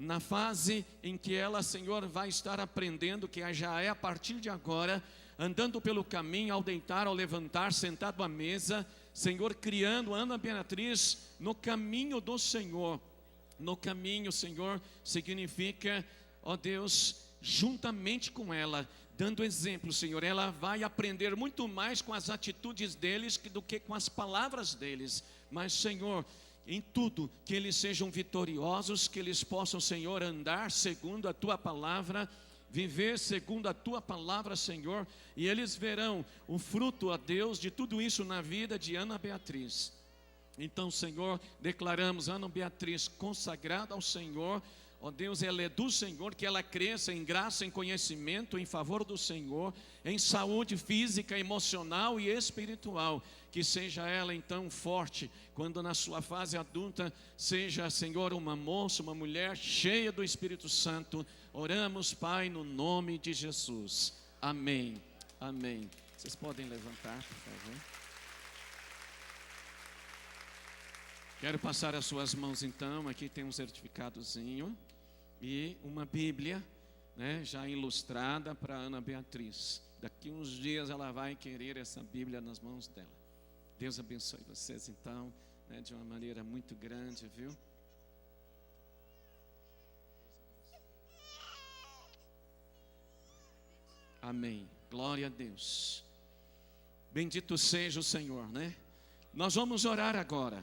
na fase em que ela, Senhor, vai estar aprendendo, que já é a partir de agora, andando pelo caminho, ao deitar, ao levantar, sentado à mesa, Senhor, criando a Ana Beatriz no caminho do Senhor. No caminho, Senhor, significa, ó Deus, juntamente com ela, dando exemplo, Senhor, ela vai aprender muito mais com as atitudes deles do que com as palavras deles. Mas, Senhor, em tudo, que eles sejam vitoriosos, que eles possam, Senhor, andar segundo a Tua palavra, viver segundo a Tua palavra, Senhor, e eles verão o fruto, ó Deus, de tudo isso na vida de Ana Beatriz. Então, Senhor, declaramos Ana Beatriz consagrada ao Senhor. Ó Deus, ela é do Senhor, que ela cresça em graça, em conhecimento, em favor do Senhor, em saúde física, emocional e espiritual. Que seja ela então forte, quando na sua fase adulta, seja, Senhor, uma moça, uma mulher cheia do Espírito Santo. Oramos, Pai, no nome de Jesus. Amém. Amém. Vocês podem levantar, por favor. Quero passar as suas mãos então, aqui tem um certificadozinho e uma Bíblia, né, já ilustrada para Ana Beatriz. Daqui uns dias ela vai querer essa Bíblia nas mãos dela. Deus abençoe vocês então, né, de uma maneira muito grande, viu? Amém. Glória a Deus. Bendito seja o Senhor, né? Nós vamos orar agora.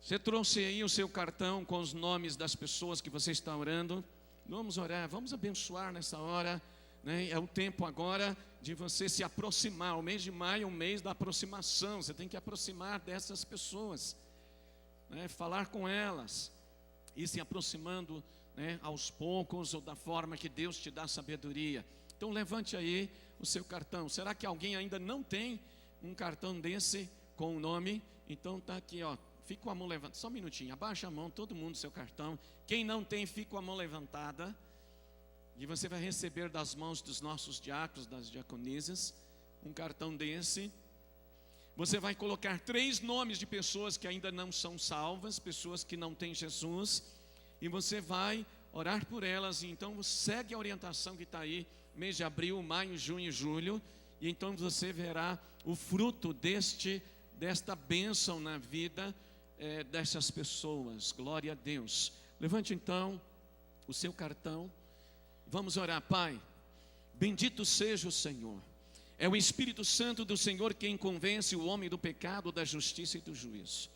Você trouxe aí o seu cartão com os nomes das pessoas que você está orando. Vamos orar, vamos abençoar nessa hora, né? É o tempo agora de você se aproximar. O mês de maio é um mês da aproximação. Você tem que aproximar dessas pessoas, né? Falar com elas e se aproximando, né, aos poucos, ou da forma que Deus te dá sabedoria. Então levante aí o seu cartão. Será que alguém ainda não tem um cartão desse com o nome? Então está aqui, ó. Fica com a mão levantada, só um minutinho, abaixa a mão, todo mundo, seu cartão. Quem não tem, fica com a mão levantada. E você vai receber das mãos dos nossos diáconos, das diaconisas, um cartão desse. Você vai colocar 3 nomes de pessoas que ainda não são salvas, pessoas que não têm Jesus. E você vai orar por elas. E então segue a orientação que está aí, mês de abril, maio, junho e julho. E então você verá o fruto desta bênção na vida dessas pessoas. Glória a Deus. Levante então o seu cartão. Vamos orar. Pai, bendito seja o Senhor. É o Espírito Santo do Senhor quem convence o homem do pecado, da justiça e do juízo.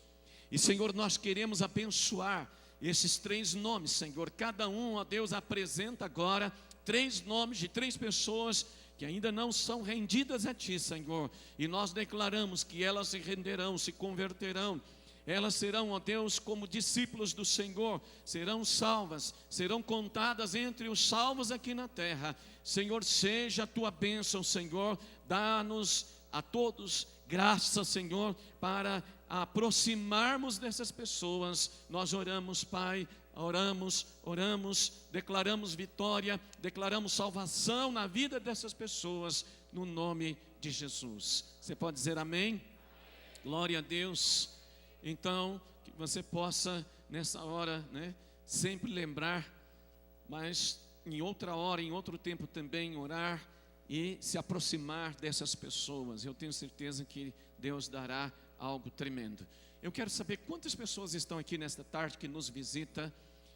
E, Senhor, nós queremos abençoar esses 3 nomes, Senhor. Cada um, ó Deus, apresenta agora 3 nomes de 3 pessoas que ainda não são rendidas a Ti, Senhor. E nós declaramos que elas se renderão, se converterão. Elas serão, ó Deus, como discípulos do Senhor, serão salvas, serão contadas entre os salvos aqui na terra. Senhor, seja a Tua bênção, Senhor, dá-nos a todos graça, Senhor, para aproximarmos dessas pessoas. Nós oramos, Pai, oramos, declaramos vitória, declaramos salvação na vida dessas pessoas, no nome de Jesus. Você pode dizer amém? Glória a Deus. Então, que você possa, nessa hora, né, sempre lembrar, mas em outra hora, em outro tempo também, orar e se aproximar dessas pessoas. Eu tenho certeza que Deus dará algo tremendo. Eu quero saber quantas pessoas estão aqui nesta tarde que nos visita.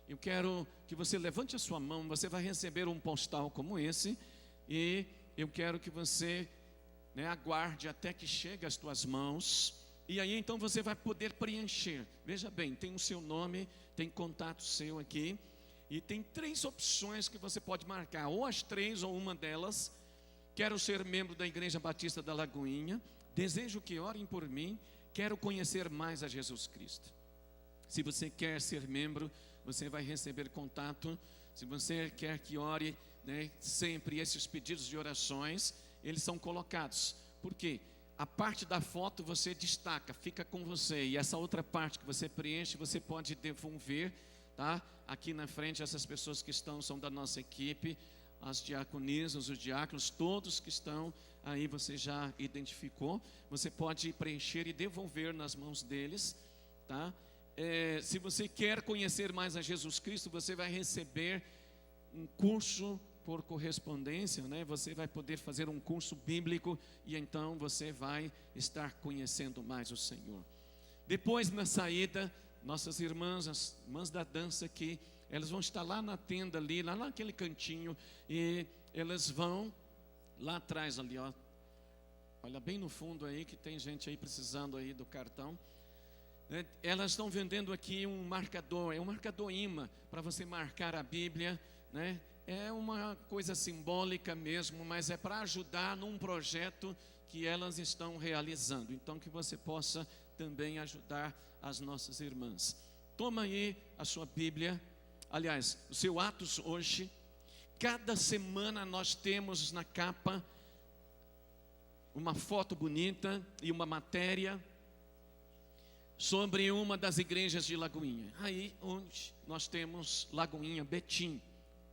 Eu quero que você levante a sua mão. Você vai receber um postal como esse, e eu quero que você, né, aguarde até que chegue às tuas mãos. E aí então você vai poder preencher. Veja bem, tem o seu nome, tem contato seu aqui. E tem 3 opções que você pode marcar. Ou as 3 ou uma delas. Quero ser membro da Igreja Batista da Lagoinha. Desejo que orem por mim. Quero conhecer mais a Jesus Cristo. Se você quer ser membro, você vai receber contato. Se você quer que ore, né, sempre esses pedidos de orações, eles são colocados. Por quê? A parte da foto você destaca, fica com você. E essa outra parte que você preenche, você pode devolver, tá? Aqui na frente, essas pessoas que são da nossa equipe, as diaconisas, os diáconos, todos que estão aí, você já identificou. Você pode preencher e devolver nas mãos deles, tá? se você quer conhecer mais a Jesus Cristo, você vai receber um curso por correspondência, né? Você vai poder fazer um curso bíblico e então você vai estar conhecendo mais o Senhor. Depois, na saída, nossas irmãs, as irmãs da dança aqui, elas vão estar lá na tenda ali, lá naquele cantinho, e elas vão lá atrás ali, ó. Olha bem no fundo aí que tem gente aí precisando aí do cartão. Elas estão vendendo aqui um marcador, é um marcador imã para você marcar a Bíblia, né? É uma coisa simbólica mesmo, mas é para ajudar num projeto que elas estão realizando. Então que você possa também ajudar as nossas irmãs. Toma aí a sua Bíblia, aliás, o seu Atos hoje. Cada semana nós temos na capa uma foto bonita e uma matéria sobre uma das igrejas de Lagoinha. Aí onde nós temos Lagoinha Betim.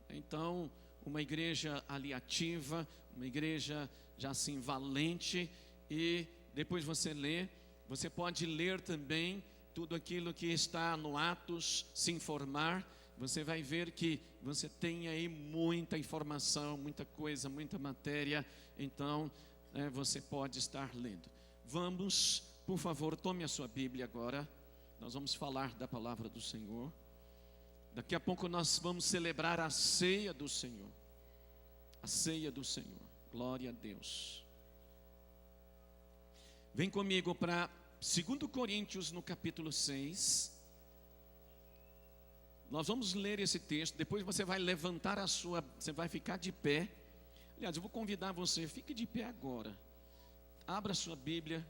Então, uma igreja ali ativa, uma igreja já assim valente, e depois você lê, você pode ler também tudo aquilo que está no Atos, se informar. Você vai ver que você tem aí muita informação, muita coisa, muita matéria. Então, você pode estar lendo. Vamos, por favor, tome a sua Bíblia agora. Nós vamos falar da palavra do Senhor. Daqui a pouco nós vamos celebrar a ceia do Senhor. A ceia do Senhor. Glória a Deus. Vem comigo para 2 Coríntios, no capítulo 6. Nós vamos ler esse texto. Depois você vai levantar a sua, você vai ficar de pé. Aliás, eu vou convidar você, fique de pé agora. Abra a sua Bíblia.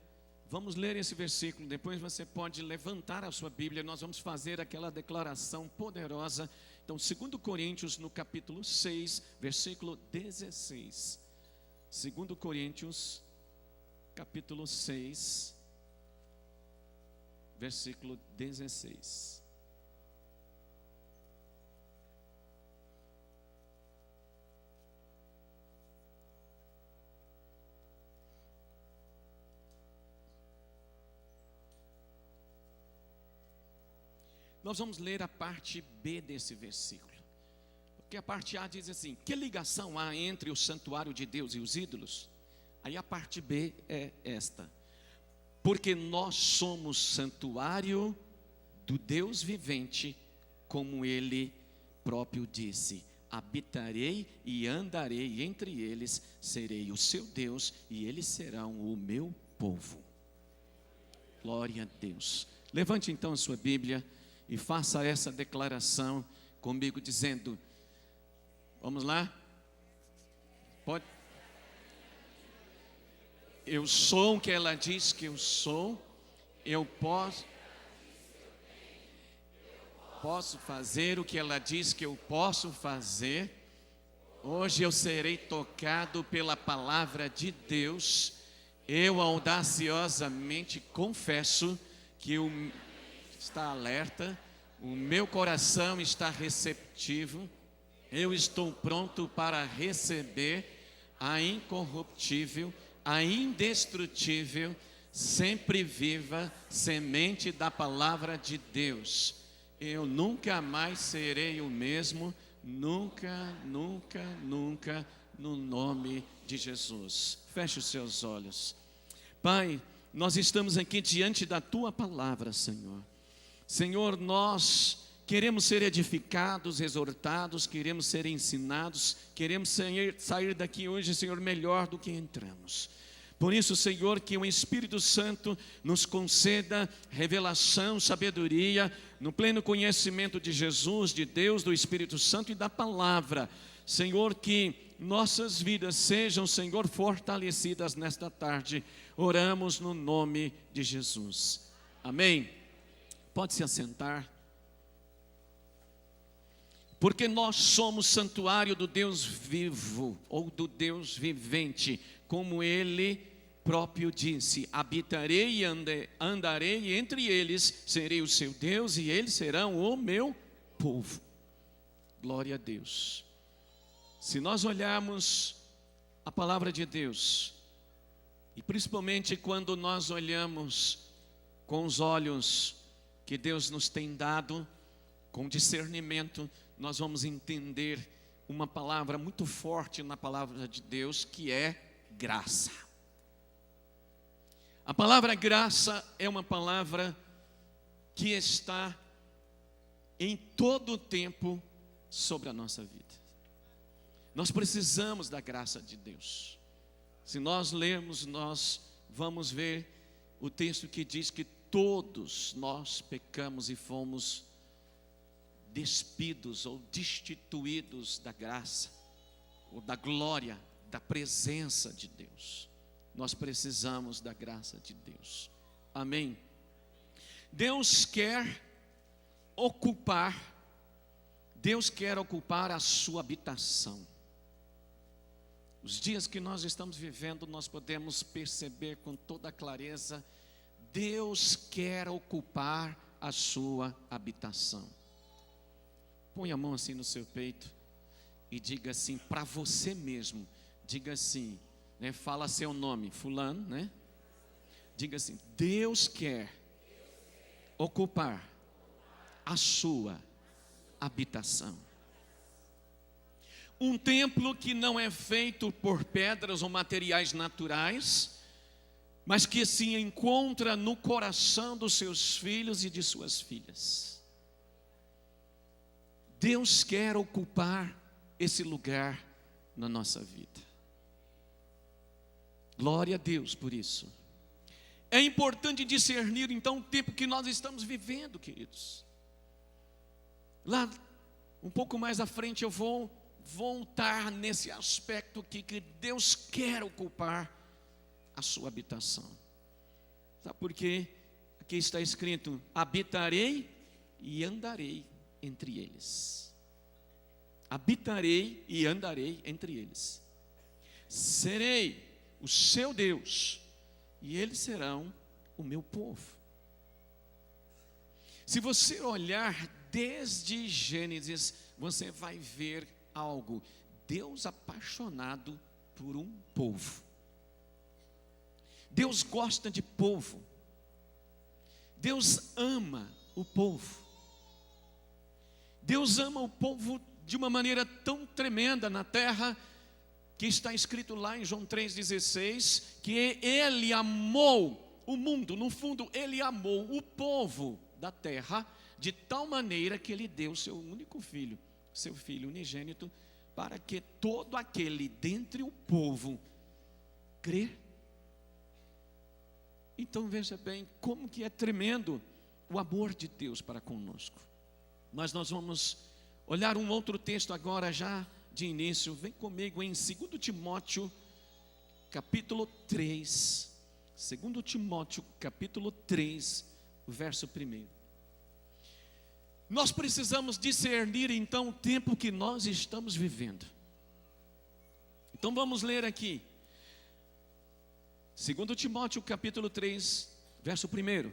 Vamos ler esse versículo. Depois você pode levantar a sua Bíblia. Nós vamos fazer aquela declaração poderosa. Então, 2 Coríntios, no capítulo 6, versículo 16. 2 Coríntios, capítulo 6, versículo 16. Nós vamos ler a parte B desse versículo. Porque a parte A diz assim: que ligação há entre o santuário de Deus e os ídolos? Aí a parte B é esta: porque nós somos santuário do Deus vivente, como Ele próprio disse: habitarei e andarei entre eles, serei o seu Deus e eles serão o meu povo. Glória a Deus. Levante então a sua Bíblia e faça essa declaração comigo, dizendo, vamos lá? Pode. Eu sou o que ela diz que eu sou, eu posso fazer o que ela diz que eu posso fazer. Hoje eu serei tocado pela palavra de Deus. Eu audaciosamente confesso que está alerta, o meu coração está receptivo, eu estou pronto para receber a incorruptível, a indestrutível, sempre viva semente da palavra de Deus. Eu nunca mais serei o mesmo, nunca, nunca, nunca, no nome de Jesus. Feche os seus olhos. Pai, nós estamos aqui diante da Tua palavra, Senhor. Senhor, nós queremos ser edificados, exortados, queremos ser ensinados, queremos sair daqui hoje, Senhor, melhor do que entramos. Por isso, Senhor, que o Espírito Santo nos conceda revelação, sabedoria, no pleno conhecimento de Jesus, de Deus, do Espírito Santo e da palavra. Senhor, que nossas vidas sejam, Senhor, fortalecidas nesta tarde. Oramos no nome de Jesus. Amém. Pode se assentar. Porque nós somos santuário do Deus vivo, ou do Deus vivente, como Ele próprio disse: habitarei e andarei entre eles, serei o seu Deus e eles serão o meu povo. Glória a Deus. Se nós olharmos a palavra de Deus, e principalmente quando nós olhamos com os olhos que Deus nos tem dado, com discernimento, nós vamos entender uma palavra muito forte na palavra de Deus, que é graça. A palavra graça é uma palavra que está em todo o tempo sobre a nossa vida. Nós precisamos da graça de Deus. Se nós lermos, nós vamos ver o texto que diz que todos nós pecamos e fomos despidos ou destituídos da graça, ou da glória, da presença de Deus. Nós precisamos da graça de Deus. Amém? Deus quer ocupar a sua habitação. Os dias que nós estamos vivendo, nós podemos perceber com toda clareza, Deus quer ocupar a sua habitação. Põe a mão assim no seu peito e diga assim para você mesmo, diga assim, né? Fala seu nome, fulano, né? Diga assim: Deus quer ocupar a sua habitação. Um templo que não é feito por pedras ou materiais naturais, mas que se encontra no coração dos seus filhos e de suas filhas. Deus quer ocupar esse lugar na nossa vida. Glória a Deus por isso. É importante discernir então o tempo que nós estamos vivendo, queridos. Lá, um pouco mais à frente, eu vou voltar nesse aspecto que Deus quer ocupar a sua habitação. Sabe por quê? Aqui está escrito: habitarei e andarei entre eles. Habitarei e andarei entre eles. Serei o seu Deus e eles serão o meu povo. Se você olhar desde Gênesis, você vai ver algo. Deus apaixonado por um povo. Deus gosta de povo. Deus ama o povo. Deus ama o povo de uma maneira tão tremenda na terra, que está escrito lá em João 3,16, que Ele amou o mundo. No fundo, Ele amou o povo da terra, de tal maneira que Ele deu seu único filho, seu filho unigênito, para que todo aquele dentre o povo crê. Então veja bem como que é tremendo o amor de Deus para conosco. Mas nós vamos olhar um outro texto agora já de início. Vem comigo em 2 Timóteo capítulo 3. 2 Timóteo capítulo 3, verso 1. Nós precisamos discernir então o tempo que nós estamos vivendo. Então vamos ler aqui 2 Timóteo capítulo 3, verso 1.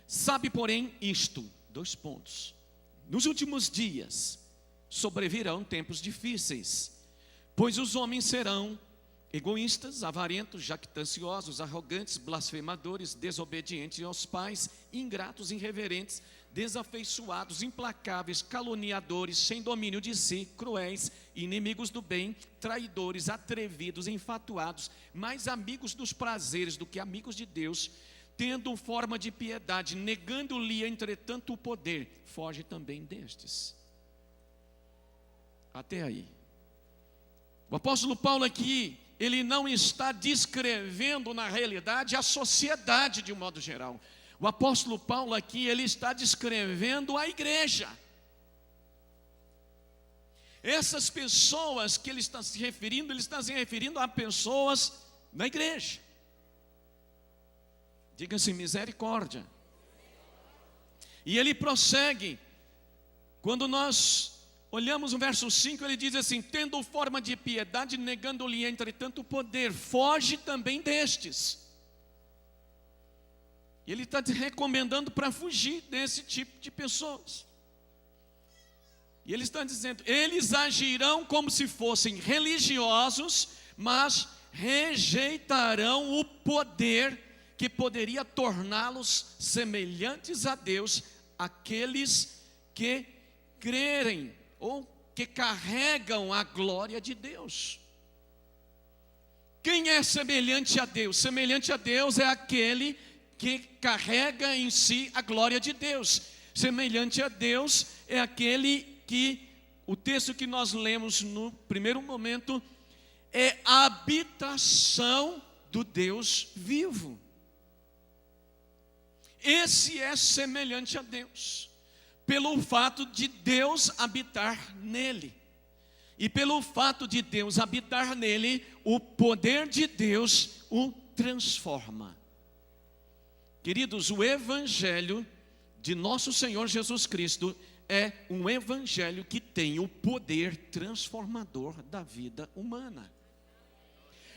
Sabe, porém, isto, 2 pontos. Nos últimos dias sobrevirão tempos difíceis, pois os homens serão egoístas, avarentos, jactanciosos, arrogantes, blasfemadores, desobedientes aos pais, ingratos, irreverentes, desafeiçoados, implacáveis, caluniadores, sem domínio de si, cruéis, inimigos do bem, traidores, atrevidos, enfatuados, mais amigos dos prazeres do que amigos de Deus, tendo forma de piedade, negando-lhe entretanto o poder. Foge também destes. Até aí. O apóstolo Paulo aqui, ele não está descrevendo na realidade a sociedade de um modo geral. O apóstolo Paulo aqui, ele está descrevendo a igreja. Essas pessoas que ele está se referindo a pessoas na igreja. Diga-se misericórdia. E ele prossegue. Quando nós olhamos o verso 5, ele diz assim: tendo forma de piedade, negando-lhe entretanto o poder, foge também destes. E ele está te recomendando para fugir desse tipo de pessoas. E ele está dizendo: eles agirão como se fossem religiosos, mas rejeitarão o poder que poderia torná-los semelhantes a Deus, aqueles que crerem ou que carregam a glória de Deus. Quem é semelhante a Deus? Semelhante a Deus é aquele que carrega em si a glória de Deus. Semelhante a Deus é aquele que, o texto que nós lemos no primeiro momento, é a habitação do Deus vivo. Esse é semelhante a Deus, pelo fato de Deus habitar nele. E pelo fato de Deus habitar nele, o poder de Deus o transforma. Queridos, o evangelho de nosso Senhor Jesus Cristo é um evangelho que tem o poder transformador da vida humana.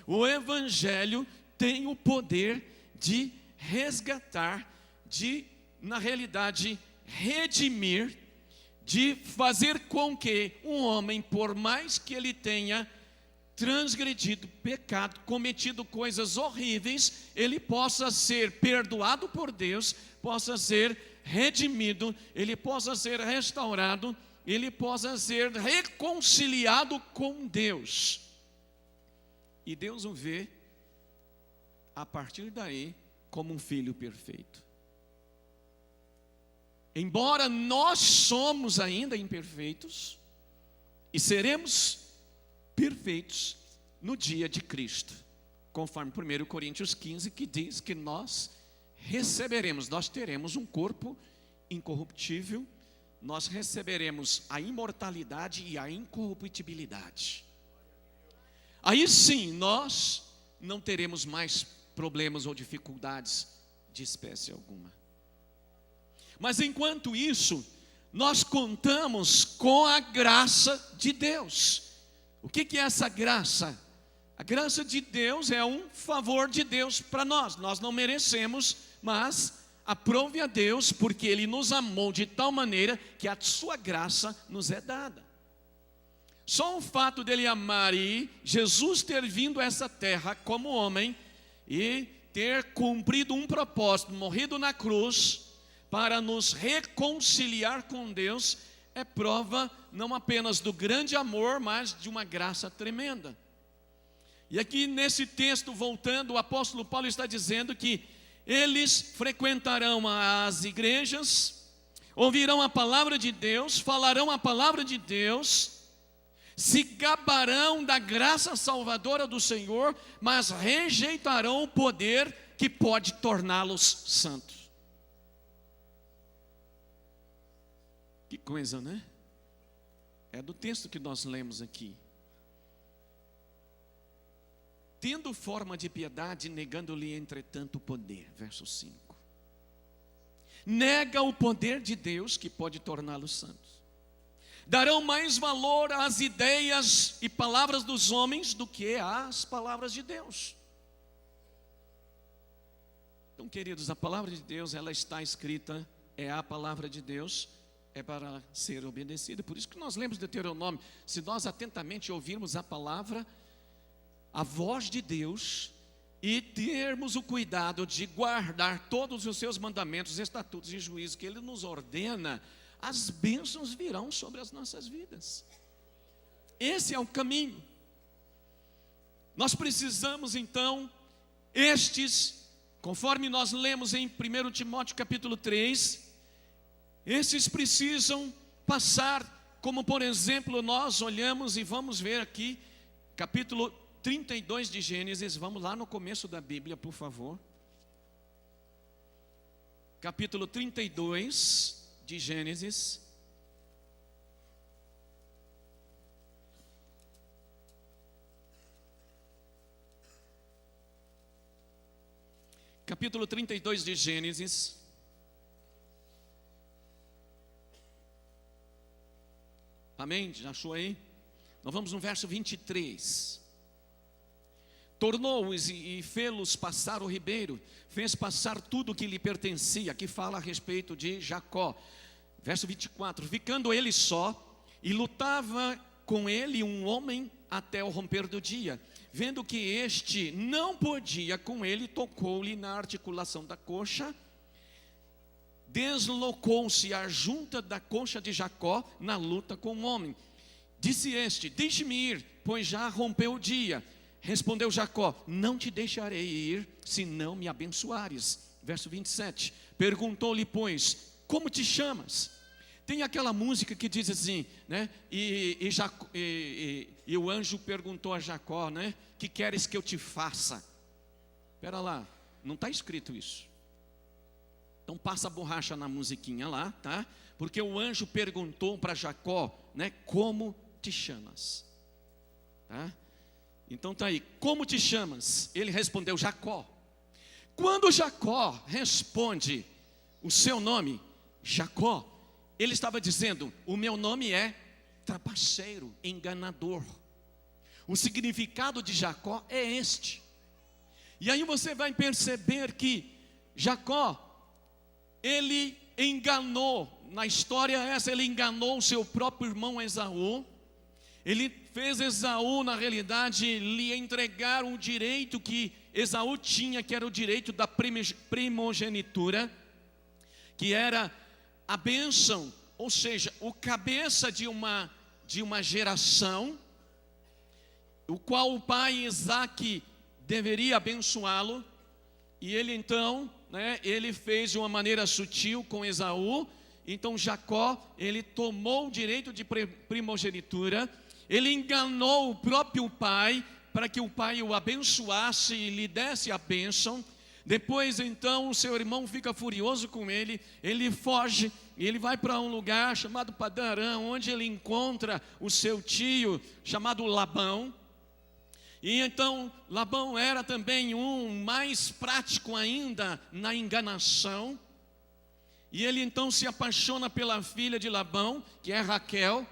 O evangelho tem o poder de resgatar, de, na realidade, redimir, de fazer com que um homem, por mais que ele tenha transgredido pecado, cometido coisas horríveis, ele possa ser perdoado por Deus, possa ser redimido, ele possa ser restaurado, ele possa ser reconciliado com Deus. E Deus o vê, a partir daí, como um filho perfeito. Embora nós somos ainda imperfeitos, e seremos perfeitos no dia de Cristo, conforme 1 Coríntios 15, que diz que nós teremos um corpo incorruptível, nós receberemos a imortalidade e a incorruptibilidade. Aí sim, nós não teremos mais problemas ou dificuldades de espécie alguma. Mas enquanto isso, nós contamos com a graça de Deus. O que é essa graça? A graça de Deus é um favor de Deus para nós. Nós não merecemos, mas aprove a Deus, porque Ele nos amou de tal maneira que a sua graça nos é dada. Só o fato dele amar e Jesus ter vindo a essa terra como homem e ter cumprido um propósito, morrido na cruz, para nos reconciliar com Deus, é prova não apenas do grande amor, mas de uma graça tremenda. E aqui nesse texto, voltando, o apóstolo Paulo está dizendo que eles frequentarão as igrejas, ouvirão a palavra de Deus, falarão a palavra de Deus, se gabarão da graça salvadora do Senhor, mas rejeitarão o poder que pode torná-los santos. Que coisa, né? É do texto que nós lemos aqui. Tendo forma de piedade, negando-lhe entretanto o poder. Verso 5. Nega o poder de Deus que pode torná-los santos. Darão mais valor às ideias e palavras dos homens do que às palavras de Deus. Então, queridos, a palavra de Deus, ela está escrita, é a palavra de Deus, é para ser obedecida. Por isso que nós lemos Deuteronômio. Se nós atentamente ouvirmos a palavra, a voz de Deus, e termos o cuidado de guardar todos os seus mandamentos, estatutos e juízos que Ele nos ordena, as bênçãos virão sobre as nossas vidas. Esse é o caminho. Nós precisamos então, conforme nós lemos em 1 Timóteo capítulo 3, esses precisam passar, como por exemplo, nós olhamos e vamos ver aqui, capítulo 32 de Gênesis, vamos lá no começo da Bíblia, por favor. Capítulo 32 de Gênesis. Capítulo 32 de Gênesis. Amém? Já achou aí? Nós vamos no verso 23. Tornou-os e fê-los passar o ribeiro, fez passar tudo o que lhe pertencia. Aqui fala a respeito de Jacó. Verso 24. Ficando ele só, e lutava com ele um homem até o romper do dia. Vendo que este não podia com ele, tocou-lhe na articulação da coxa, deslocou-se a junta da coxa de Jacó na luta com o homem. Disse este: deixe-me ir, pois já rompeu o dia. Respondeu Jacó: não te deixarei ir, se não me abençoares. Verso 27. Perguntou-lhe, pois, como te chamas? Tem aquela música que diz assim, né? E o anjo perguntou a Jacó, né? Que queres que eu te faça? Espera lá, não está escrito isso. Então passa a borracha na musiquinha lá, tá? Porque o anjo perguntou para Jacó, né? Como te chamas? Tá? Então tá aí, como te chamas? Ele respondeu: Jacó. Quando Jacó responde o seu nome, Jacó, ele estava dizendo: o meu nome é trapaceiro, enganador. O significado de Jacó é este. E aí você vai perceber que Jacó, ele enganou, na história essa, ele enganou o seu próprio irmão Esaú. Ele fez Esaú, na realidade, lhe entregar um direito que Esaú tinha, que era o direito da primogenitura, que era a bênção, ou seja, o cabeça de uma geração, o qual o pai Isaque deveria abençoá-lo. E ele então, né, ele fez de uma maneira sutil com Esaú. Então Jacó, ele tomou o direito de primogenitura, ele enganou o próprio pai, para que o pai o abençoasse e lhe desse a bênção. Depois então o seu irmão fica furioso com ele, ele foge, e ele vai para um lugar chamado Padã Arã, onde ele encontra o seu tio, chamado Labão. E então Labão era também um mais prático ainda na enganação. E ele então se apaixona pela filha de Labão, que é Raquel.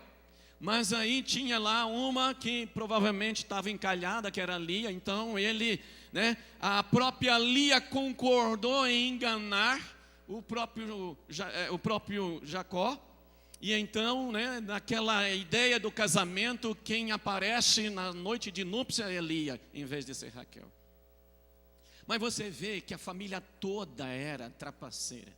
Mas aí tinha lá uma que provavelmente estava encalhada, que era Lia. Então ele, né, a própria Lia concordou em enganar o próprio Jacó. E então, né, naquela ideia do casamento, quem aparece na noite de núpcia é Lia, em vez de ser Raquel. Mas você vê que a família toda era trapaceira.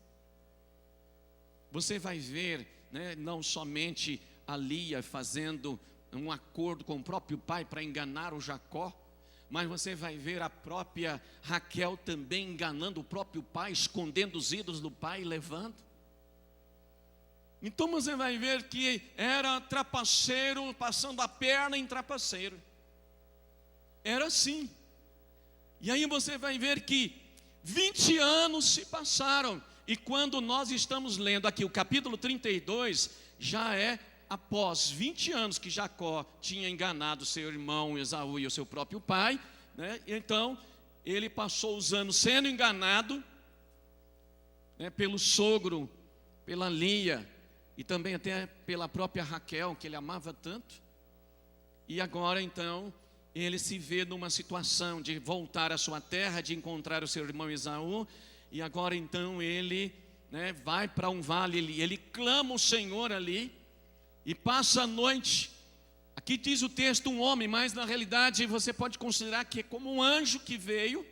Você vai ver, né, não somente a Lia fazendo um acordo com o próprio pai para enganar o Jacó, mas você vai ver a própria Raquel também enganando o próprio pai, escondendo os ídolos do pai e levando. Então você vai ver que era trapaceiro passando a perna em trapaceiro. Era assim. E aí você vai ver que 20 anos se passaram. E quando nós estamos lendo aqui o capítulo 32, já é após 20 anos que Jacó tinha enganado seu irmão Esaú e o seu próprio pai, né? Então ele passou os anos sendo enganado, né, pelo sogro, pela Lia, e também até pela própria Raquel, que ele amava tanto. E agora então ele se vê numa situação de voltar à sua terra, de encontrar o seu irmão Esaú. E agora então ele, né, vai para um vale, ele clama o Senhor ali e passa a noite. Aqui diz o texto um homem, mas na realidade você pode considerar que é como um anjo que veio.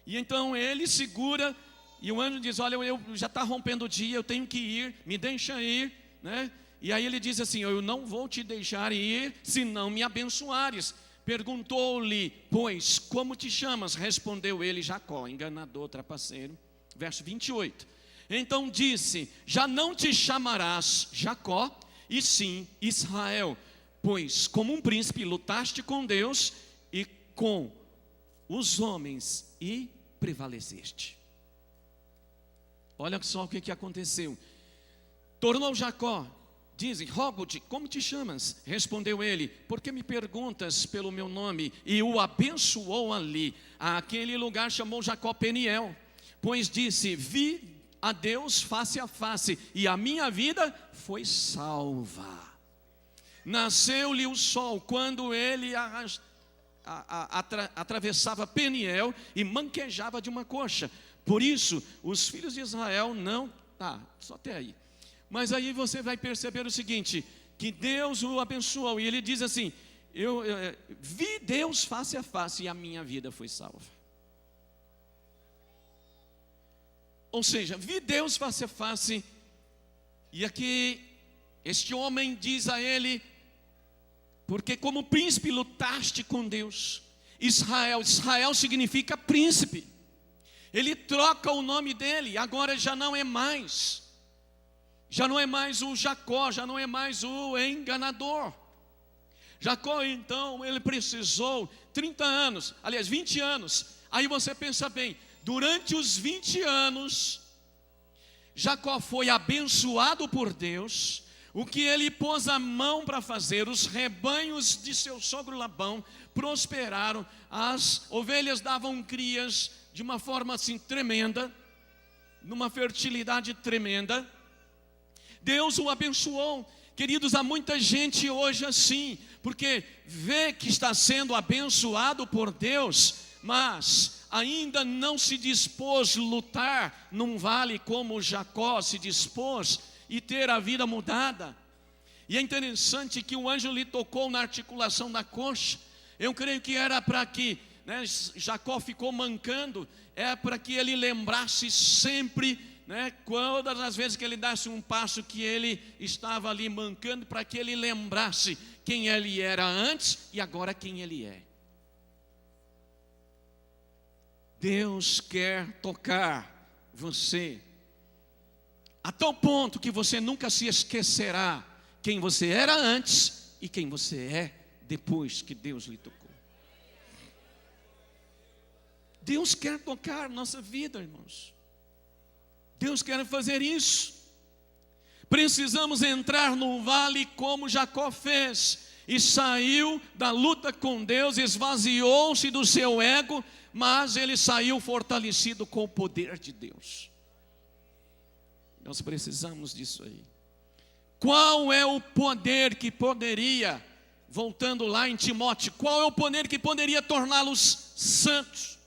E então ele segura, e o anjo diz: olha, eu já está rompendo o dia, eu tenho que ir, me deixa ir, né? E aí ele diz assim: eu não vou te deixar ir, se não me abençoares. Perguntou-lhe, pois, como te chamas? Respondeu ele: Jacó, enganador, trapaceiro. Verso 28. Então disse: já não te chamarás Jacó, e sim Israel, pois como um príncipe lutaste com Deus e com os homens e prevaleceste. Olha só o que aconteceu. Tornou Jacó, dizem: rogo-te, como te chamas? Respondeu ele: por que me perguntas pelo meu nome? E o abençoou ali. Aquele lugar chamou Jacó Peniel, pois disse: vi a Deus face a face, e a minha vida foi salva. Nasceu-lhe o sol quando ele atravessava Peniel e manquejava de uma coxa. Por isso, os filhos de Israel não... só até aí. Mas aí você vai perceber o seguinte, que Deus o abençoou, e ele diz assim: eu vi Deus face a face, e a minha vida foi salva. Ou seja, vi Deus face a face. E aqui este homem diz a ele: porque como príncipe lutaste com Deus. Israel significa príncipe. Ele troca o nome dele, agora já não é mais o Jacó, já não é mais o enganador. Jacó, então, ele precisou 30 anos, aliás 20 anos. Aí você pensa bem, durante os 20 anos, Jacó foi abençoado por Deus. O que ele pôs a mão para fazer, os rebanhos de seu sogro Labão prosperaram, as ovelhas davam crias de uma forma assim tremenda, numa fertilidade tremenda. Deus o abençoou. Queridos, há muita gente hoje assim, porque vê que está sendo abençoado por Deus, mas ainda não se dispôs a lutar num vale como Jacó se dispôs e ter a vida mudada. E é interessante que o anjo lhe tocou na articulação da coxa. Eu creio que era para que, Jacó ficou mancando, é para que ele lembrasse sempre, todas as vezes que ele desse um passo que ele estava ali mancando, para que ele lembrasse quem ele era antes e agora quem ele é. Deus quer tocar você a tal ponto que você nunca se esquecerá quem você era antes e quem você é depois que Deus lhe tocou. Deus quer tocar nossa vida, irmãos. Deus quer fazer isso. Precisamos entrar no vale como Jacó fez, e saiu da luta com Deus, esvaziou-se do seu ego, mas ele saiu fortalecido com o poder de Deus. Nós precisamos disso aí. Qual é o poder que poderia, voltando lá em Timóteo, qual é o poder que poderia torná-los santos?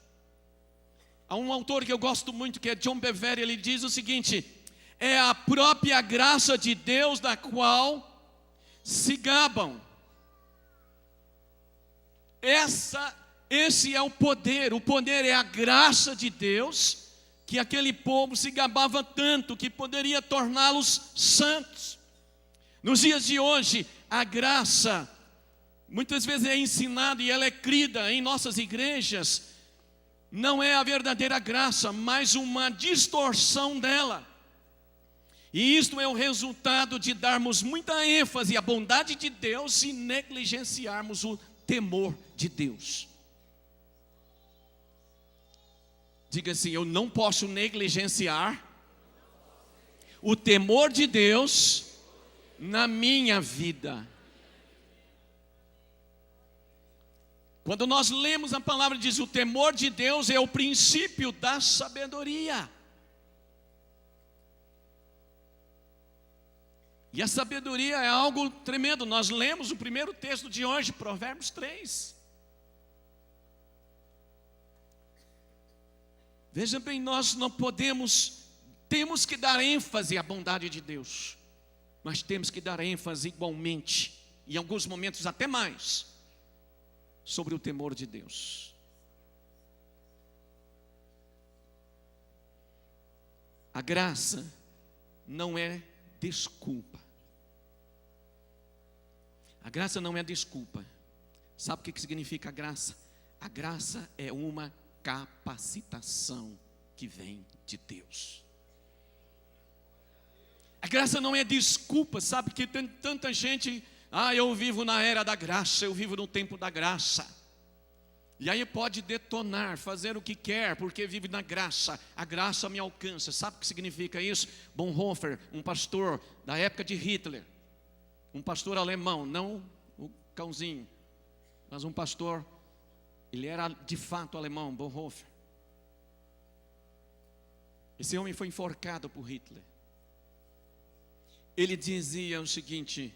Há um autor que eu gosto muito, que é John Bevere, ele diz o seguinte: é a própria graça de Deus da qual se gabam. Esse é o poder é a graça de Deus, que aquele povo se gabava tanto, que poderia torná-los santos. Nos dias de hoje, a graça, muitas vezes é ensinada e ela é crida em nossas igrejas, não é a verdadeira graça, mas uma distorção dela. E isto é o resultado de darmos muita ênfase à bondade de Deus e negligenciarmos o temor de Deus. Diga assim: eu não posso negligenciar o temor de Deus na minha vida. Quando nós lemos a palavra, diz: o temor de Deus é o princípio da sabedoria. E a sabedoria é algo tremendo. Nós lemos o primeiro texto de hoje, Provérbios 3. Veja bem, nós não podemos, temos que dar ênfase à bondade de Deus, mas temos que dar ênfase igualmente, em alguns momentos até mais, sobre o temor de Deus. A graça não é desculpa. A graça não é desculpa. Sabe o que significa a graça? A graça é uma capacitação que vem de Deus. A graça não é desculpa. Sabe que tem tanta gente: eu vivo na era da graça, eu vivo no tempo da graça. E aí pode detonar, fazer o que quer, porque vive na graça. A graça me alcança. Sabe o que significa isso? Bonhoeffer, um pastor da época de Hitler, um pastor alemão, não o cãozinho, mas um pastor, ele era de fato alemão, Bonhoeffer. Esse homem foi enforcado por Hitler. Ele dizia o seguinte,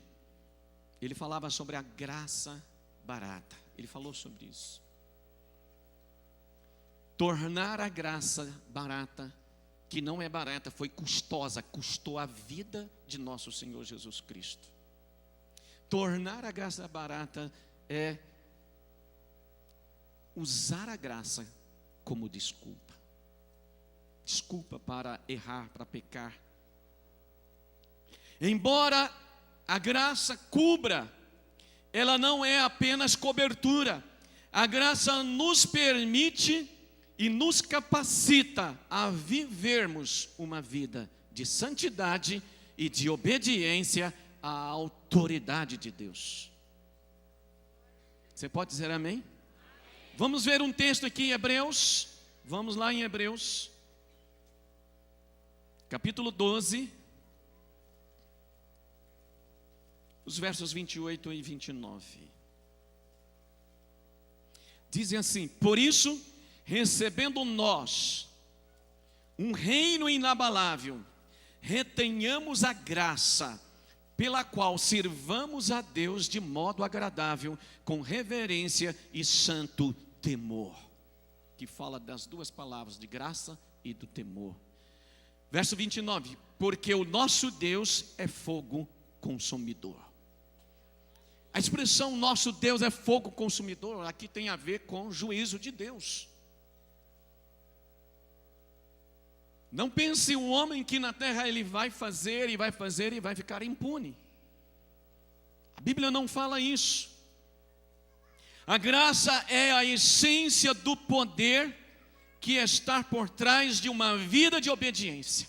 ele falava sobre a graça barata. Ele falou sobre isso. Tornar a graça barata, que não é barata, foi custosa, custou a vida de nosso Senhor Jesus Cristo. Tornar a graça barata é usar a graça como desculpa. desculpa para errar, para pecar. Embora a graça cubra, ela não é apenas cobertura. A graça nos permite e nos capacita a vivermos uma vida de santidade e de obediência à autoridade de Deus. Você pode dizer amém? Vamos ver um texto aqui em Hebreus. Vamos lá em Hebreus, capítulo 12, os versos 28 e 29. Dizem assim: por isso, recebendo nós um reino inabalável, retenhamos a graça pela qual sirvamos a Deus de modo agradável, com reverência e santo temor. Que fala das duas palavras, de graça e do temor. Verso 29, porque o nosso Deus é fogo consumidor. A expressão nosso Deus é fogo consumidor, aqui tem a ver com o juízo de Deus. Não pense um homem que na terra ele vai fazer e vai fazer e vai ficar impune. A Bíblia não fala isso. A graça é a essência do poder que está por trás de uma vida de obediência.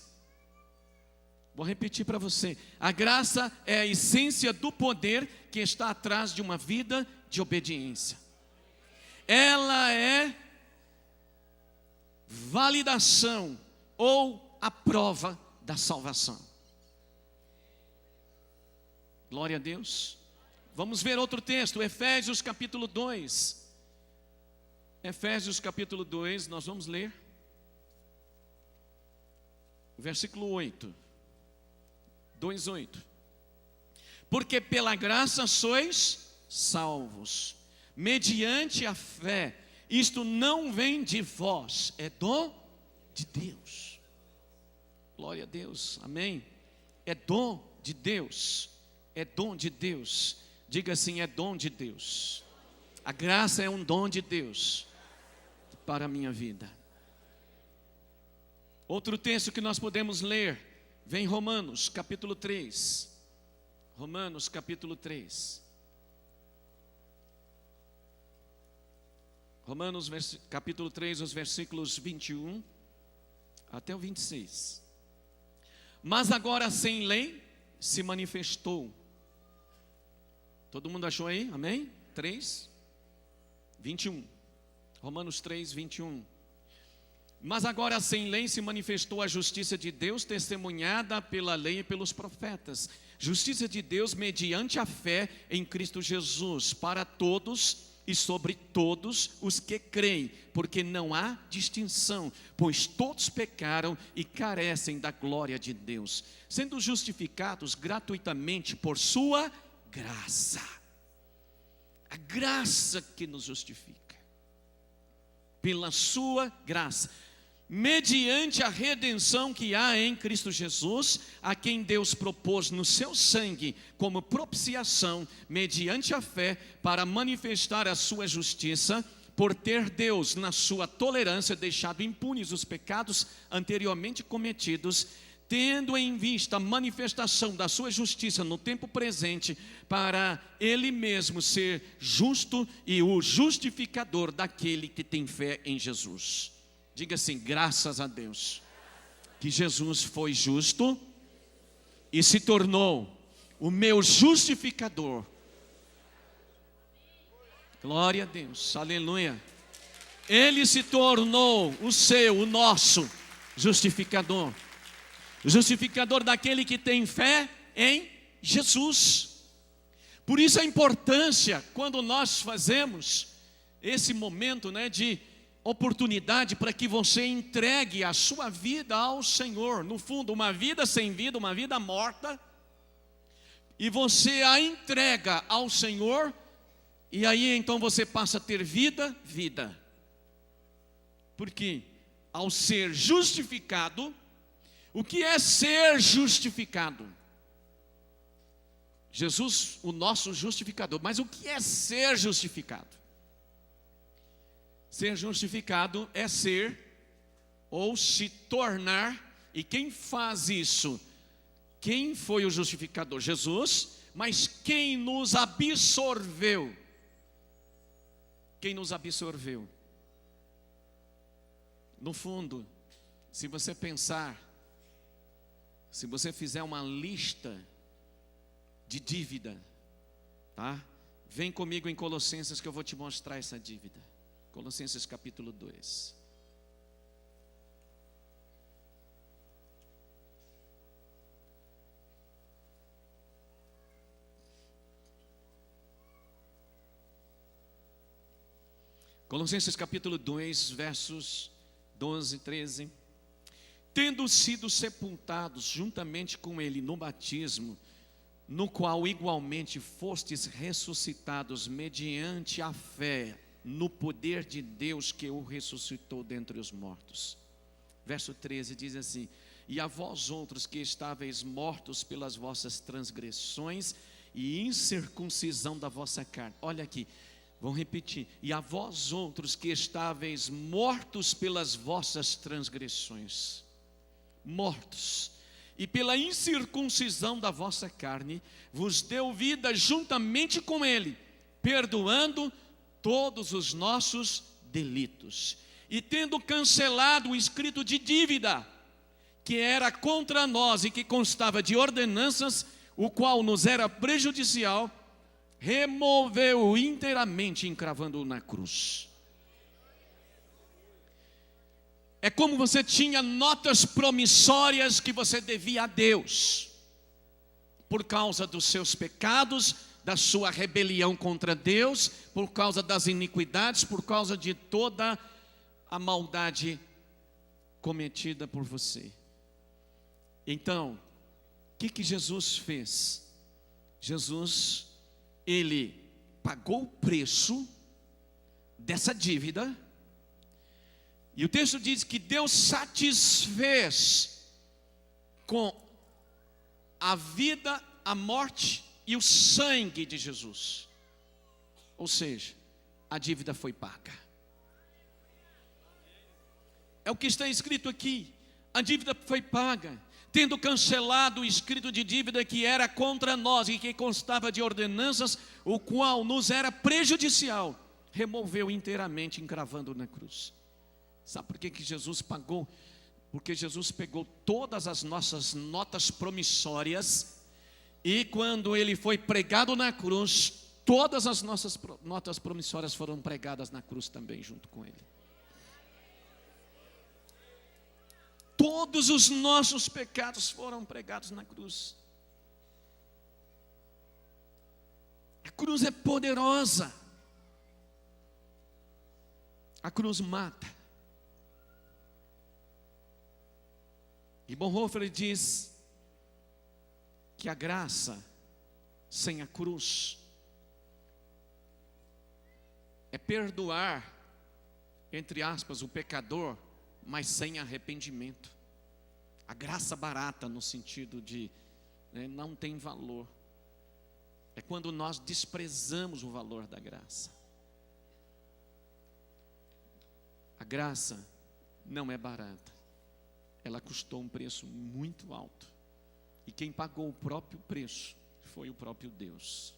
Vou repetir para você. A graça é a essência do poder que está atrás de uma vida de obediência. Ela é validação ou a prova da salvação. Glória a Deus. Vamos ver outro texto, Efésios capítulo 2. Efésios capítulo 2, nós vamos ler versículo 8. 2:8. Porque pela graça sois salvos, mediante a fé. Isto não vem de vós, é dom de Deus. Glória a Deus, amém. É dom de Deus, é dom de Deus. Diga assim, é dom de Deus. A graça é um dom de Deus para a minha vida. Outro texto que nós podemos ler, vem Romanos capítulo 3. Romanos capítulo 3. Romanos capítulo 3, os versículos 21 até o 26. Mas agora sem lei se manifestou. Todo mundo achou aí? Amém? 3, 21. Romanos 3, 21. Mas agora sem lei se manifestou a justiça de Deus, testemunhada pela lei e pelos profetas. Justiça de Deus mediante a fé em Cristo Jesus, para todos e sobre todos os que creem, porque não há distinção, pois todos pecaram e carecem da glória de Deus, sendo justificados gratuitamente por sua graça. A graça que nos justifica, pela sua graça, mediante a redenção que há em Cristo Jesus, a quem Deus propôs no seu sangue como propiciação, mediante a fé, para manifestar a sua justiça, por ter Deus, na sua tolerância, deixado impunes os pecados anteriormente cometidos, tendo em vista a manifestação da sua justiça no tempo presente, para Ele mesmo ser justo e o justificador daquele que tem fé em Jesus. Diga assim, graças a Deus, que Jesus foi justo e se tornou o meu justificador. Glória a Deus, aleluia. Ele se tornou o nosso justificador. O justificador daquele que tem fé em Jesus. Por isso a importância, quando nós fazemos esse momento, de oportunidade para que você entregue a sua vida ao Senhor. No fundo, uma vida sem vida, uma vida morta, e você a entrega ao Senhor, e aí então você passa a ter vida. Porque ao ser justificado, o que é ser justificado? Jesus, o nosso justificador. Mas o que é ser justificado? Ser justificado é ser ou se tornar. E quem faz isso? Quem foi o justificador? Jesus. Mas quem nos absorveu? Quem nos absorveu? No fundo, se você pensar, se você fizer uma lista de dívida, tá? Vem comigo em Colossenses que eu vou te mostrar essa dívida. Colossenses capítulo 2. Colossenses capítulo 2, versos 12 e 13. Tendo sido sepultados juntamente com ele no batismo, no qual igualmente fostes ressuscitados mediante a fé no poder de Deus que o ressuscitou dentre os mortos. Verso 13 diz assim: e a vós outros que estáveis mortos pelas vossas transgressões e incircuncisão da vossa carne. Olha aqui, vamos repetir. E a vós outros que estáveis mortos pelas vossas transgressões, mortos, e pela incircuncisão da vossa carne, vos deu vida juntamente com ele, perdoando todos os nossos delitos, e tendo cancelado o escrito de dívida, que era contra nós e que constava de ordenanças, o qual nos era prejudicial, removeu-o inteiramente, encravando-o na cruz. É como você tinha notas promissórias que você devia a Deus, por causa dos seus pecados, da sua rebelião contra Deus, por causa das iniquidades, por causa de toda a maldade cometida por você. Então, o que Jesus fez? Jesus, ele pagou o preço dessa dívida. E o texto diz que Deus satisfez com a vida, a morte e o sangue de Jesus. Ou seja, a dívida foi paga. É o que está escrito aqui. A dívida foi paga, tendo cancelado o escrito de dívida que era contra nós e que constava de ordenanças, o qual nos era prejudicial, removeu inteiramente, encravando na cruz. Sabe por que Jesus pagou? Porque Jesus pegou todas as nossas notas promissórias e quando ele foi pregado na cruz, todas as nossas notas promissórias foram pregadas na cruz também junto com ele. Todos os nossos pecados foram pregados na cruz. A cruz é poderosa. A cruz mata. E Bonhoeffer diz que a graça sem a cruz é perdoar, entre aspas, o pecador, mas sem arrependimento. A graça barata no sentido de não tem valor. É quando nós desprezamos o valor da graça. A graça não é barata. Ela custou um preço muito alto. E quem pagou o próprio preço foi o próprio Deus.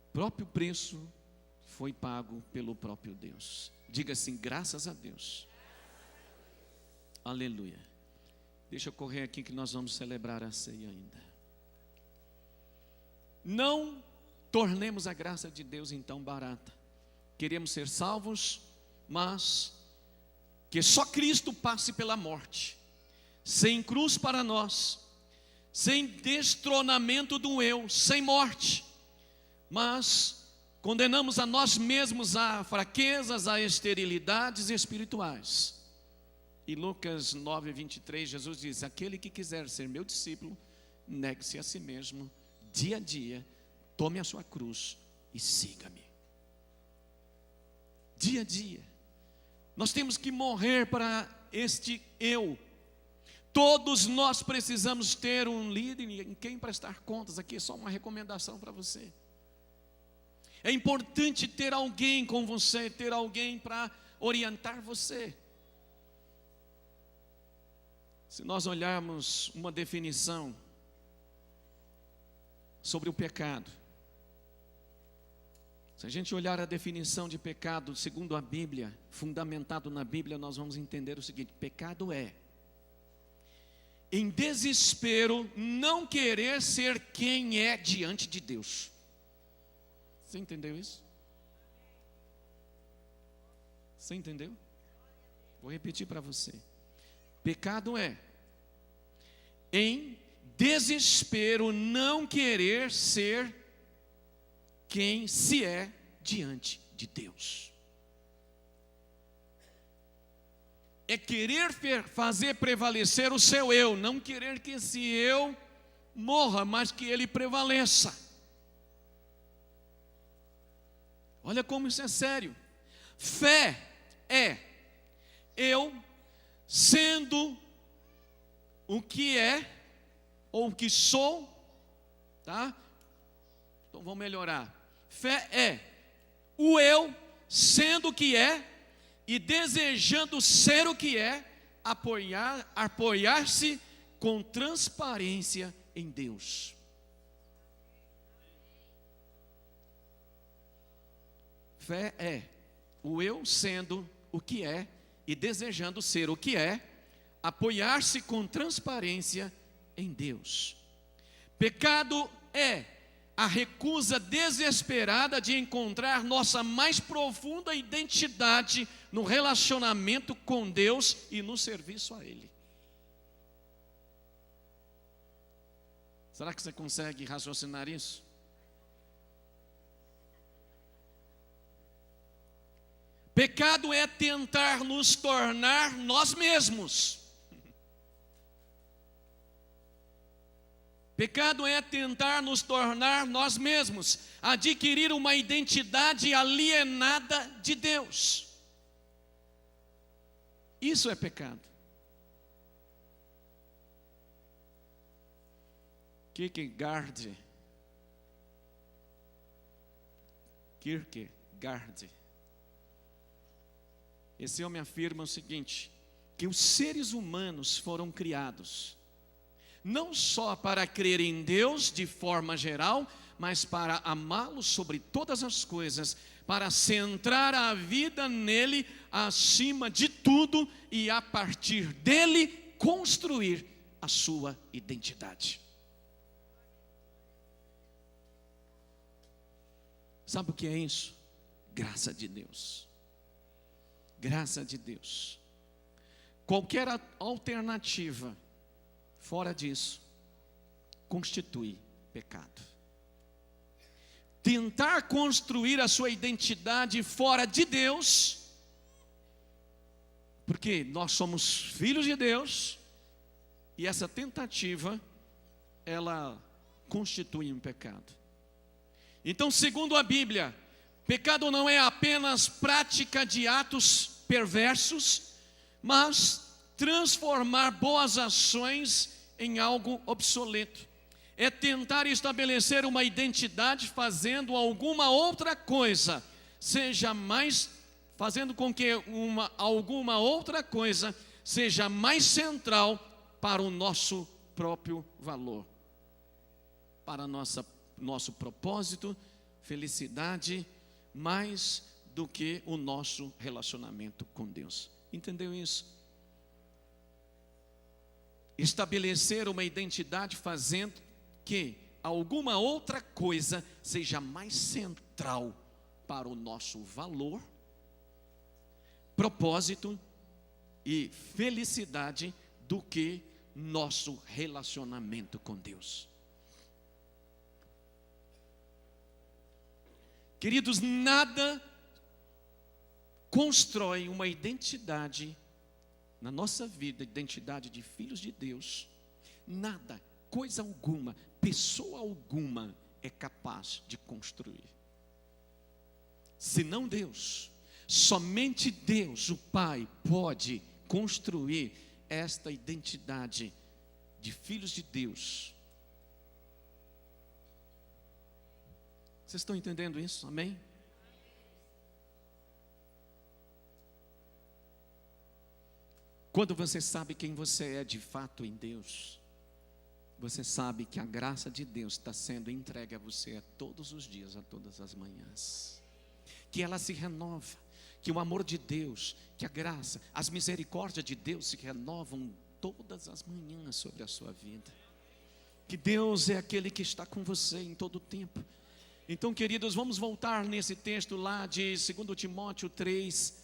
O próprio preço foi pago pelo próprio Deus. Diga assim, graças a Deus. Aleluia. Deixa eu correr aqui que nós vamos celebrar a ceia ainda. Não tornemos a graça de Deus então barata. Queremos ser salvos, mas que só Cristo passe pela morte, sem cruz para nós, sem destronamento do eu, sem morte, mas condenamos a nós mesmos a fraquezas, a esterilidades espirituais. E Lucas 9:23, Jesus diz: aquele que quiser ser meu discípulo, negue-se a si mesmo, dia a dia, tome a sua cruz e siga-me. Dia a dia. Nós temos que morrer para este eu. Todos nós precisamos ter um líder em quem prestar contas. Aqui é só uma recomendação para você. É importante ter alguém com você, ter alguém para orientar você. Se nós olharmos uma definição sobre o pecado, se a gente olhar a definição de pecado segundo a Bíblia, fundamentado na Bíblia, nós vamos entender o seguinte: pecado é, em desespero, não querer ser quem é diante de Deus. Você entendeu isso? Você entendeu? Vou repetir para você. Pecado é, em desespero, não querer ser quem se é diante de Deus. É querer fazer prevalecer o seu eu, não querer que esse eu morra, mas que ele prevaleça. Olha como isso é sério. Fé é eu sendo o que é, ou o que sou, tá? Então vamos melhorar. Fé é o eu sendo o que é e desejando ser o que é, apoiar-se com transparência em Deus. Fé é o eu sendo o que é e desejando ser o que é, apoiar-se com transparência em Deus. Pecado é a recusa desesperada de encontrar nossa mais profunda identidade no relacionamento com Deus e no serviço a Ele. Será que você consegue raciocinar isso? Pecado é tentar nos tornar nós mesmos. Pecado é tentar nos tornar nós mesmos, adquirir uma identidade alienada de Deus. Isso é pecado. Kierkegaard, esse homem afirma o seguinte: que os seres humanos foram criados não só para crer em Deus de forma geral, mas para amá-lo sobre todas as coisas, para centrar a vida nele acima de tudo e a partir dele construir a sua identidade. Sabe o que é isso? Graça de Deus. Graça de Deus. Qualquer alternativa fora disso constitui pecado. Tentar construir a sua identidade fora de Deus, porque nós somos filhos de Deus, e essa tentativa, ela constitui um pecado. Então, segundo a Bíblia, pecado não é apenas prática de atos perversos, mas transformar boas ações em algo obsoleto. É tentar estabelecer uma identidade fazendo alguma outra coisa, fazendo com que alguma outra coisa seja mais central para o nosso próprio valor, para nosso propósito, felicidade, mais do que o nosso relacionamento com Deus. Entendeu isso? Estabelecer uma identidade fazendo que alguma outra coisa seja mais central para o nosso valor, propósito e felicidade do que nosso relacionamento com Deus. Queridos, nada constrói uma identidade na nossa vida, identidade de filhos de Deus. Nada, coisa alguma, pessoa alguma é capaz de construir. Senão Deus, somente Deus, o Pai, pode construir esta identidade de filhos de Deus. Vocês estão entendendo isso? Amém? Quando você sabe quem você é de fato em Deus, você sabe que a graça de Deus está sendo entregue a você a todos os dias, a todas as manhãs. Que ela se renova, que o amor de Deus, que a graça, as misericórdias de Deus se renovam todas as manhãs sobre a sua vida. Que Deus é aquele que está com você em todo o tempo. Então, queridos, vamos voltar nesse texto lá de 2 Timóteo 3.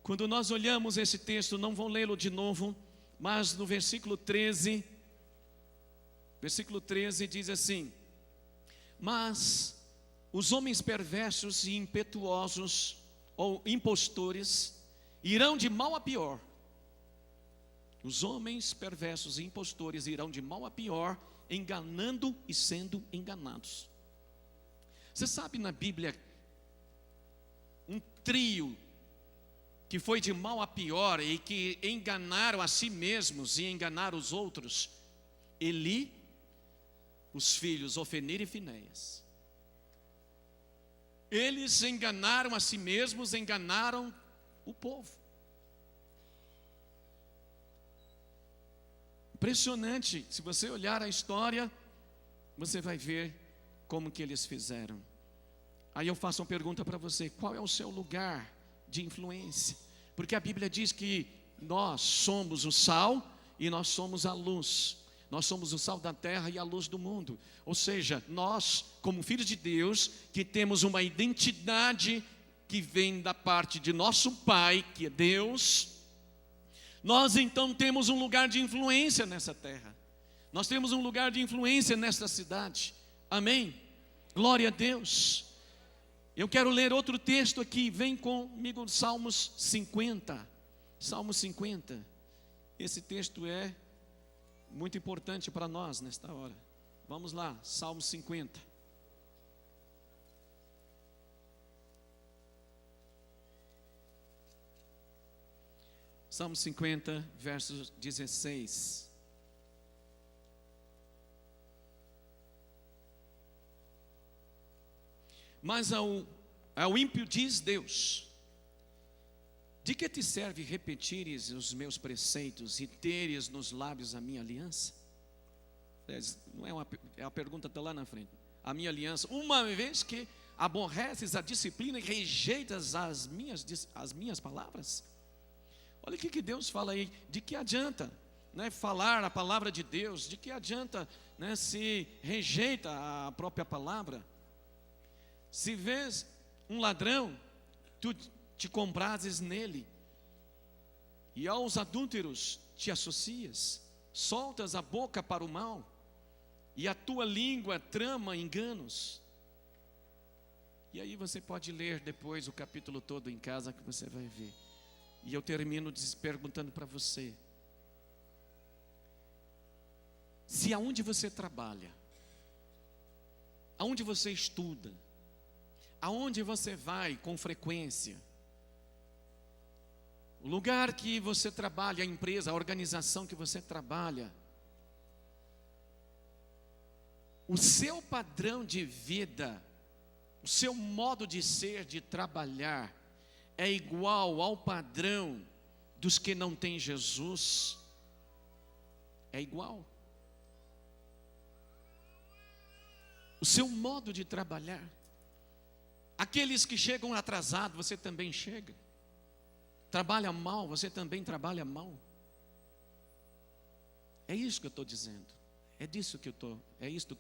Quando nós olhamos esse texto, não vou lê-lo de novo, mas no versículo 13 diz assim: mas os homens perversos e impetuosos, ou impostores, irão de mal a pior. Os homens perversos e impostores irão de mal a pior, enganando e sendo enganados. Você sabe na Bíblia, um trio que foi de mal a pior e que enganaram a si mesmos e enganaram os outros? Eli, os filhos Ofni e Finéias. Eles enganaram a si mesmos, enganaram o povo. Impressionante, se você olhar a história, você vai ver como que eles fizeram. Aí eu faço uma pergunta para você: qual é o seu lugar de influência? Porque a Bíblia diz que nós somos o sal e nós somos a luz. Nós somos o sal da terra e a luz do mundo. Ou seja, nós, como filhos de Deus, que temos uma identidade que vem da parte de nosso Pai, que é Deus, nós então temos um lugar de influência nessa terra. Nós temos um lugar de influência nesta cidade. Amém? Glória a Deus. Eu quero ler outro texto aqui. Vem comigo, Salmos 50. Salmo 50. Esse texto é muito importante para nós nesta hora. Vamos lá, Salmo 50. Salmo 50, verso 16. Mas ao ímpio diz Deus: de que te serve repetires os meus preceitos e teres nos lábios a minha aliança? Não é a pergunta está lá na frente. A minha aliança, uma vez que aborreces a disciplina e rejeitas as minhas palavras. Olha o que Deus fala aí. De que adianta, né, falar a palavra de Deus? De que adianta, né, se rejeita a própria palavra? Se vês um ladrão, tu te comprases nele, e aos adúlteros te associas, soltas a boca para o mal, e a tua língua trama enganos. E aí você pode ler depois o capítulo todo em casa, que você vai ver. E eu termino perguntando para você: se aonde você trabalha, aonde você estuda, aonde você vai com frequência, o lugar que você trabalha, a empresa, a organização que você trabalha, o seu padrão de vida, o seu modo de ser, de trabalhar, é igual ao padrão dos que não têm Jesus? É igual. O seu modo de trabalhar. Aqueles que chegam atrasados, você também chega. Trabalha mal, você também trabalha mal. É isso que eu estou dizendo. É isso que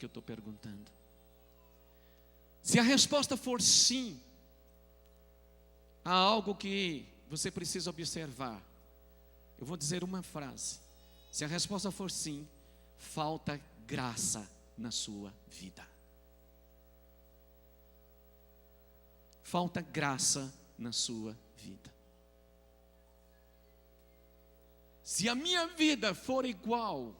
eu estou perguntando. Se a resposta for sim, há algo que você precisa observar. Eu vou dizer uma frase. Se a resposta for sim, falta graça na sua vida. Falta graça na sua vida. Se a minha vida for igual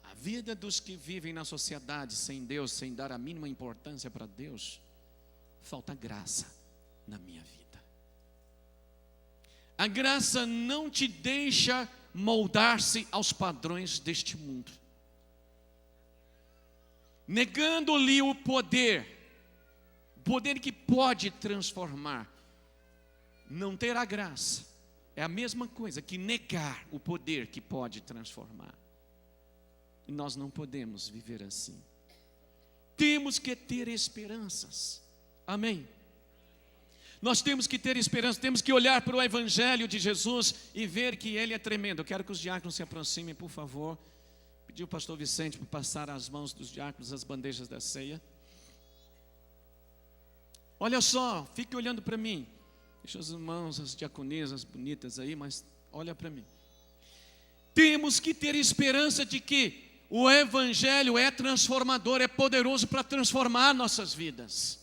à vida dos que vivem na sociedade sem Deus, sem dar a mínima importância para Deus, falta graça na minha vida. A graça não te deixa moldar-se aos padrões deste mundo, negando-lhe o poder que pode transformar. Não terá graça é a mesma coisa que negar o poder que pode transformar. E nós não podemos viver assim. Temos que ter esperanças. Amém? Nós temos que ter esperança, temos que olhar para o Evangelho de Jesus e ver que Ele é tremendo. Eu quero que os diáconos se aproximem, por favor. Pedi o pastor Vicente para passar às mãos dos diáconos as bandejas da ceia. Olha só, fique olhando para mim. Deixa as mãos, as diaconisas bonitas aí, mas olha para mim. Temos que ter esperança de que o Evangelho é transformador, é poderoso para transformar nossas vidas,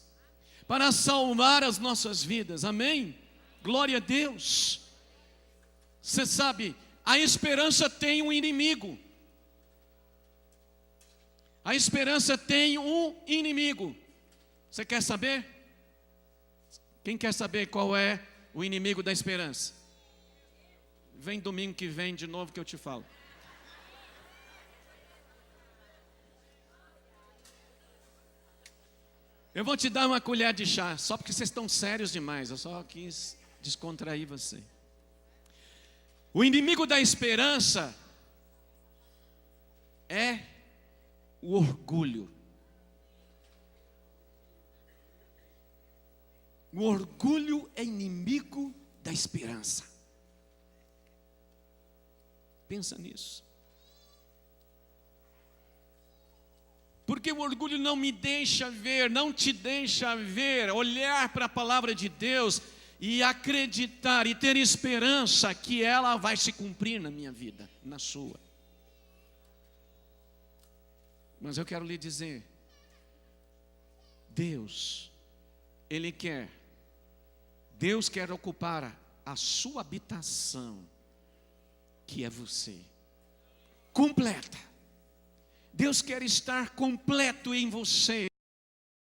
para salvar as nossas vidas, amém? Glória a Deus. Você sabe, a esperança tem um inimigo. A esperança tem um inimigo. Você quer saber? Quem quer saber qual é o inimigo da esperança? Vem domingo que vem de novo que eu te falo. Eu vou te dar uma colher de chá, só porque vocês estão sérios demais. Eu só quis descontrair você. O inimigo da esperança é o orgulho. O orgulho é inimigo da esperança. Pensa nisso. Porque o orgulho não me deixa ver, não te deixa ver, olhar para a palavra de Deus e acreditar e ter esperança que ela vai se cumprir na minha vida, na sua. Mas eu quero lhe dizer, Deus quer ocupar a sua habitação, que é você, completa. Deus quer estar completo em você.